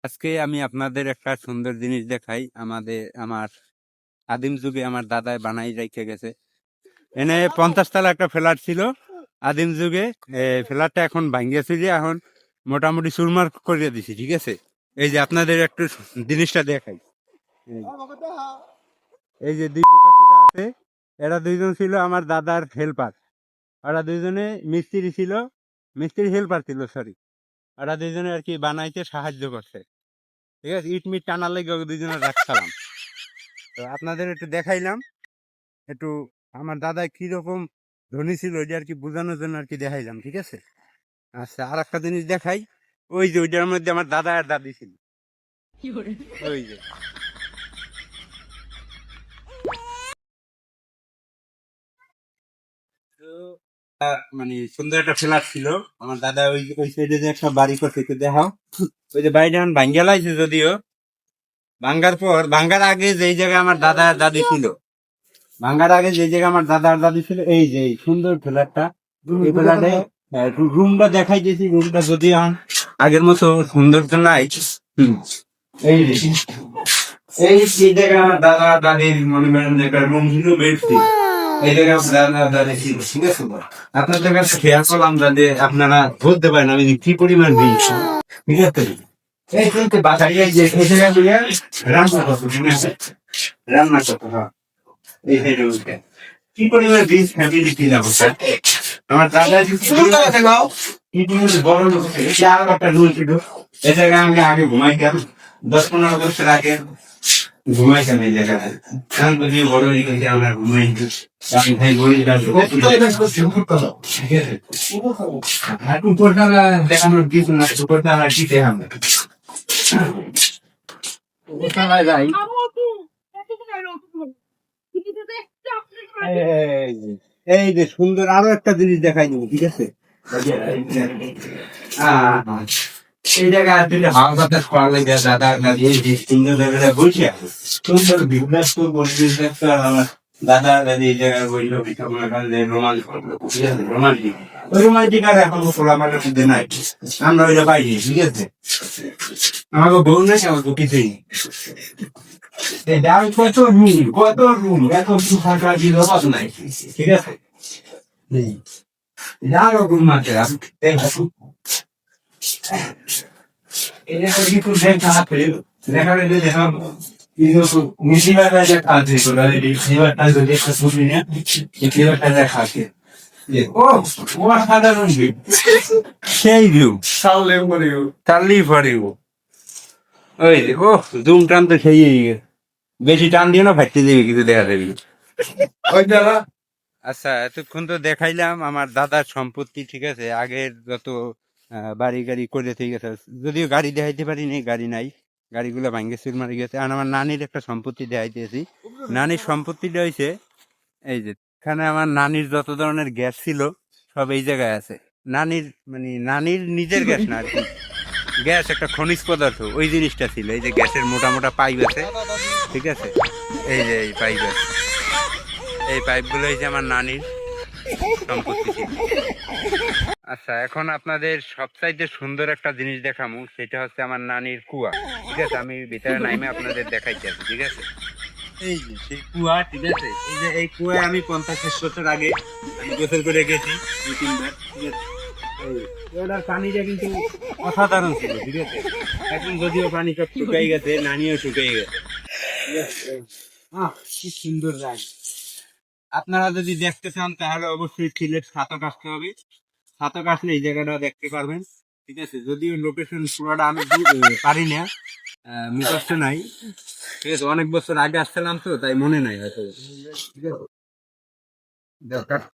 আজকে আমি আপনাদের একটা সুন্দর জিনিস দেখাই। আমার আদিম যুগে আমার দাদাই বানাই রেখে গেছে। এনে 50 তলা একটা ফ্ল্যাট ছিল আদিম যুগে। ফ্ল্যাটটা এখন ভাঙ্গিয়েছে, যে এখন মোটামুটি চুরমার করে দিছি, ঠিক আছে। এই যে আপনাদের একটু জিনিসটা দেখাই। এই এই যে দুই বোকাচোদা আছে, এরা দুইজন ছিল আমার দাদার হেল্পার। ওরা দুইজনে মিস্ত্রি ছিল, মিস্ত্রি হেল্পার ছিল, সরি। ওরা দুইজনে আর কি বানাইতে সাহায্য করছে, ঠিক আছে। ইট মিট টানার লেগে ওকে দুইজনে রাখছিলাম। তো আপনাদের একটু দেখাইলাম, একটু আমার দাদা কিরকম ধনী ছিল ওইটা আর কি বোঝানোর জন্য আর কি দেখাইলাম, ঠিক আছে। আচ্ছা, আর একটা জিনিস দেখাই। ওই যে ওইটার মধ্যে আমার দাদা আর দাদি ছিল, ওই যে। তো মানে সুন্দর একটা ফ্ল্যাট ছিল আমার দাদা। ওই ওই সাইডে যে একটা বাড়ি করছে, একটু দেখাও। ওই যে বাড়িটা এখন ভাঙ্গা লাইছে, যদিও ভাঙ্গার পর, ভাঙ্গার আগে যেই জায়গায় আমার দাদা আর দাদি ছিল, ভাঙ্গার আগে যে জায়গায় আমার দাদা আর দাদি ছিল, এই যে এই সুন্দর ফ্ল্যাটটা, এই ফ্ল্যাটে রুমটা দেখাই দিয়েছি। রুমটা যদি এখন আগের মতো সুন্দর তো নাই। এই যে এই জায়গায় আমার দাদা দাদির মনে করেন যে একটা রুম ছিল, বেড ছিল। এই জায়গায় আমার দাদা দাদি ছিল, ঠিক আছে। আপনাদের কাছে খেয়াল করলাম যাতে আপনারা বলতে পারেন আমি কি পরিমাণ দিয়েছি, ঠিক আছে। এই কিন্তু বাসায় যে এই জায়গায় রান্না করতো, রান্না করতো, হ্যাঁ। এই সাইডে উঠে কি পরিমাণ বীজ ফ্যামিলি ছিল আমার দাদা কি পরিমাণ বড় লোক ছিল। আর একটা রুল ছিল, এই জায়গায় আমি আগে ঘুমাইতাম, 10-15 বছর আগে ঘুমাইতাম এই জায়গায়। এখন বুঝি বড় হয়ে গেছে, আমরা ঘুমাই আমি ভাই বলি ঠিক আছে। আর উপরটা দেখানোর কিছু না, উপরটা দিতে হবে। উপরতলায় যাই, এই যে সুন্দর আরো একটা জিনিস দেখাই দেবো, ঠিক আছে। এই জায়গায় আসলে হাওয়া বাতাস করা লাগে, দাদা দাদি এই যে সুন্দর জায়গাটা বসে আছে, সুন্দর বিন্যাসপুর পরিবেশ দেখতে। আর আমার দাদা দাদি এই জায়গায় বসলো, পিঠা মনে করেন রোমাঞ্চ করলো, ঠিক আছে। রোমান্টিক, ওই রোমান্টিক আর এখন খোলামাটার মধ্যে নাই, আমরা ওইটা পাইনি, ঠিক আছে। আমাকে বউ নাই, আমার কিছুই নেই। কত রুম, কত রুম, এত ফাঁকা দিল কত নাই, ঠিক আছে। আরো রুম আছে, সেই ভিউ চাললেই পারিব। ওই যে ও জুম টান তো সেই বেশি টান দিও না, ফাটতে দেবে কিছু দেখা দেবে। আচ্ছা, এতক্ষণ তো দেখাইলাম আমার দাদার সম্পত্তি, ঠিক আছে। আগের যত বাড়ি গাড়ি করে, ঠিক আছে। যদিও গাড়ি দেখাইতে পারিনি, গাড়ি নাই, গাড়িগুলো ভাঙ্গে চুর মারি গেছে। আর আমার নানির একটা সম্পত্তি দেখাইতেছি। নানির সম্পত্তিটা হয়েছে এই যে এখানে। আমার নানির যত ধরনের গ্যাস ছিল সব এই জায়গায় আছে। নানির মানে নানির নিজের গ্যাস না আর কি, গ্যাস একটা খনিজ পদার্থ, ওই জিনিসটা ছিল। এই যে গ্যাসের মোটা মোটা পাইপ আছে, ঠিক আছে। এই যে এই পাইপ আছে, এই পাইপগুলো হয়েছে আমার নানির সম্পত্তি ছিল। আচ্ছা, এখন আপনাদের সবচাইতে সুন্দর একটা জিনিস দেখামু, সেটা হচ্ছে আমার নানির কুয়া, ঠিক আছে। আমি ভিতরে নাইমে আপনাদের দেখাইতে আছি, ঠিক আছে। এই যে সেই কুয়া, ঠিক আছে। এই যে এই কুয়ায় আমি 50-60 বছর আগে আমি গোসল করে গেছি 2-3 বার, ঠিক আছে। ওটার পানিটা কিন্তু অসাধারণ ছিল, ঠিক আছে। এখন যদিও পানি সব শুকাই গেছে, নানিও শুকাই গেছে, ঠিক আছে। কি সুন্দর রায়। আপনারা যদি দেখতে চান তাহলে অবশ্যই সিলেট ছাতক আসতে হবে। ছাতক আসলে এই জায়গাটা দেখতে পারবেন, ঠিক আছে। যদিও লোকেশন পুরোটা আমি পারি না, মুখস্থ নাই, ঠিক আছে। অনেক বছর আগে আসছিলাম তো, তাই মনে নাই হয়তো, ঠিক আছে।